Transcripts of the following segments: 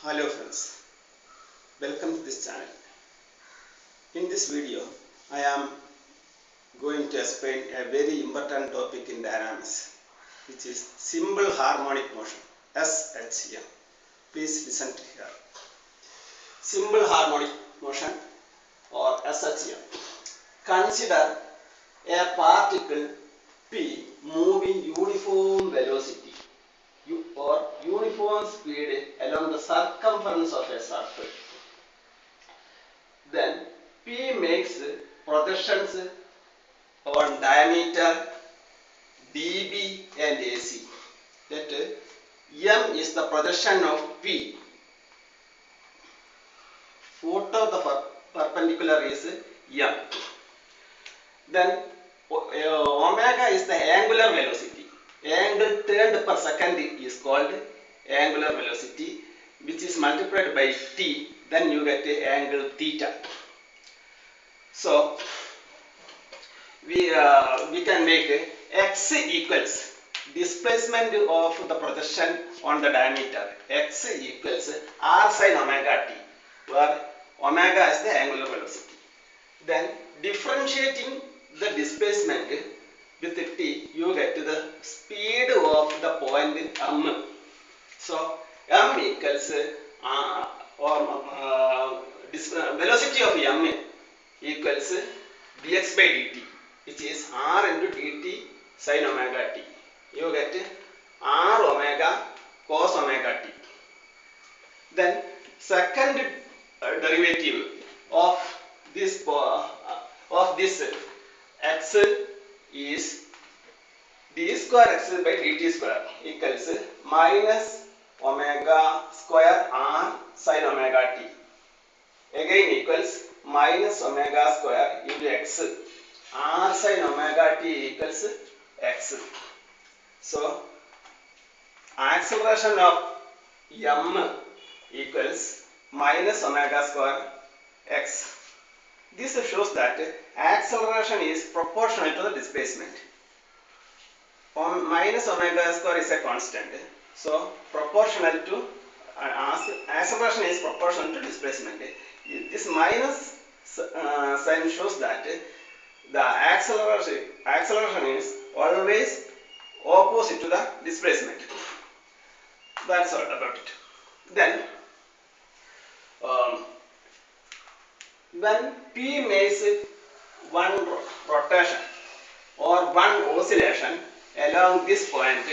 Hello friends, welcome to this channel. In this video, I am going to explain a very important topic in dynamics, which is simple harmonic motion, SHM. Please listen to here. Simple harmonic motion or SHM. Consider a particle P moving uniform velocity or uniform speed along the circumference of a circle. Then P makes projections on diameter, dB and AC. That M is the projection of P. Foot of the perpendicular is M. Then omega is the angular velocity. Angle turned per second is called angular velocity, which is multiplied by t. Then you get angle theta. So we can make x equals displacement of the projection on the diameter. X equals r sin omega t, where omega is the angular velocity. Then differentiating the displacement with t, you get the speed of the point m. So m equals velocity of m equals dx by dt, which is r into dt sin omega t. You get r omega cos omega t. Then second derivative of this x is d square x by dt square equals minus omega square r sin omega t. Again equals minus omega square into x. R sin omega t equals x. So acceleration of m equals minus omega square x. This shows that acceleration is proportional to the displacement. Minus omega square is a constant. So proportional to acceleration is proportional to displacement. This minus sign shows that the acceleration is always opposite to the displacement. That's all about it. Then when P makes one rotation or one oscillation along this point,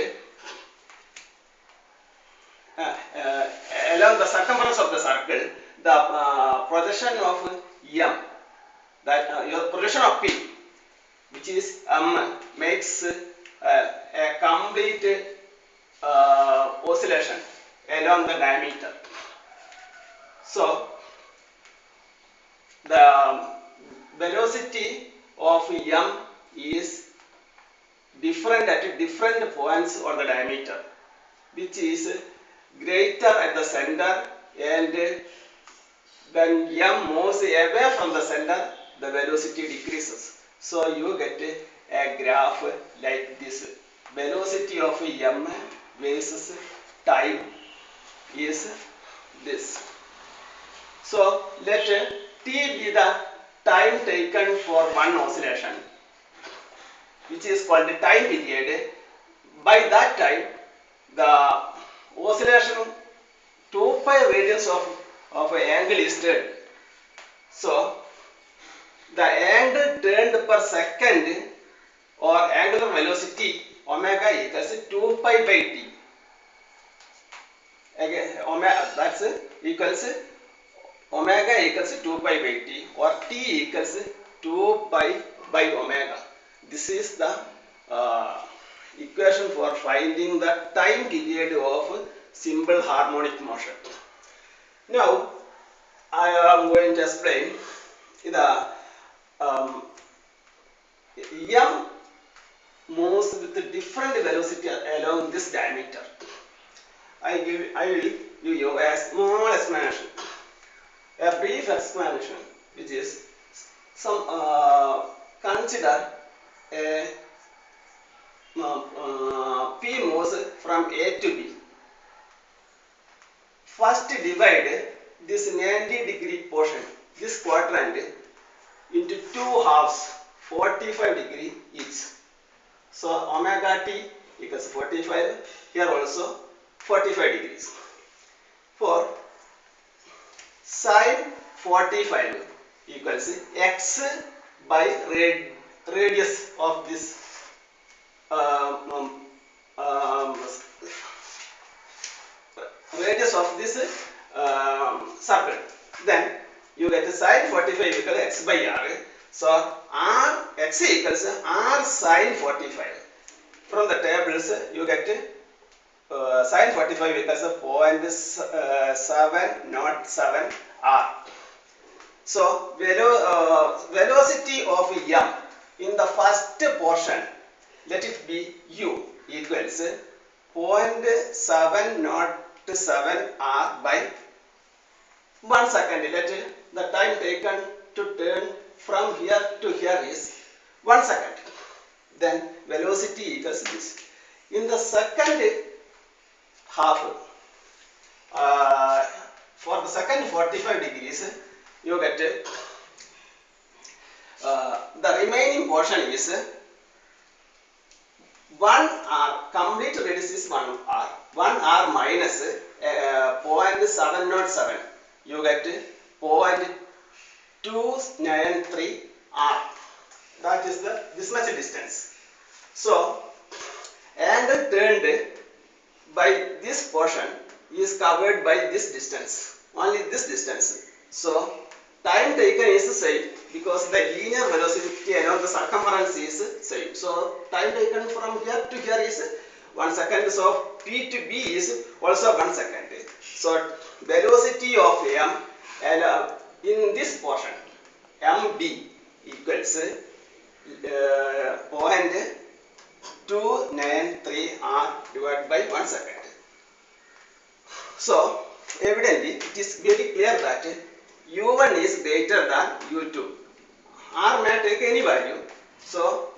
along the circumference of the circle, the projection of M, that your projection of P, which is M, makes a complete oscillation along the diameter. So the velocity of M is different at different points on the diameter, which is greater at the center, and when M moves away from the center, the velocity decreases. So you get a graph like this. Velocity of M versus time is this. So let t be the time taken for one oscillation, which is called the time period. By that time, the oscillation 2 pi radians of an angle is turned. So the angle turned per second or angular velocity omega equals 2 pi by t. Again, omega, that's equals omega equals 2 pi by t, or t equals 2 pi by omega. This is the equation for finding the time period of simple harmonic motion. Now I am going to explain the M moves with a different velocity along this diameter. I will give you a small explanation, a brief explanation, which is some consider a P moves from A to B. first divide this 90-degree portion, this quadrant, into two halves, 45 degree each. So omega t equals 45, here also 45 degrees. For sine 45 equals x by radius of this radius of this circle. Then you get sine 45 equals x by r. So r x equals r sine 45. From the tables you get sine 45 equals 0.707 r. So velocity of m in the first portion, let it be u, equals 0.707 r by 1 second. Let the time taken to turn from here to here is 1 second. Then velocity equals this. In the second half, for the second 45 degrees, you get the remaining portion is 1 r, complete radius is 1 r. 1 r minus 0.707, you get 0.293 r. That is this much distance. So, and turned by this portion is covered by this distance, only this distance. So time taken is same because the linear velocity along the circumference is same. So time taken from here to here is 1 second. So P to B is also 1 second. So velocity of m and in this portion mb equals 0.293 r divided by 1 second. So evidently it is very clear that u1 is greater than u2. R may take any value. So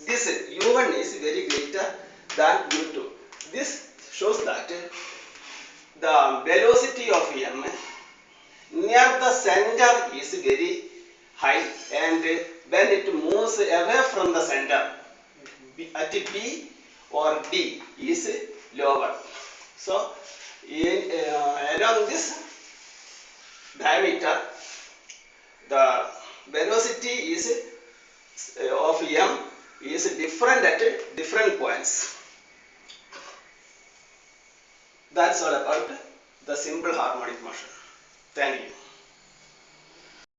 this u1 is very greater than u2. This shows that the velocity of m near the center is very high, and when it moves away from the center at B or D is lower. So along this diameter, the velocity is of m is different at different points. That's all about the simple harmonic motion. Thank you.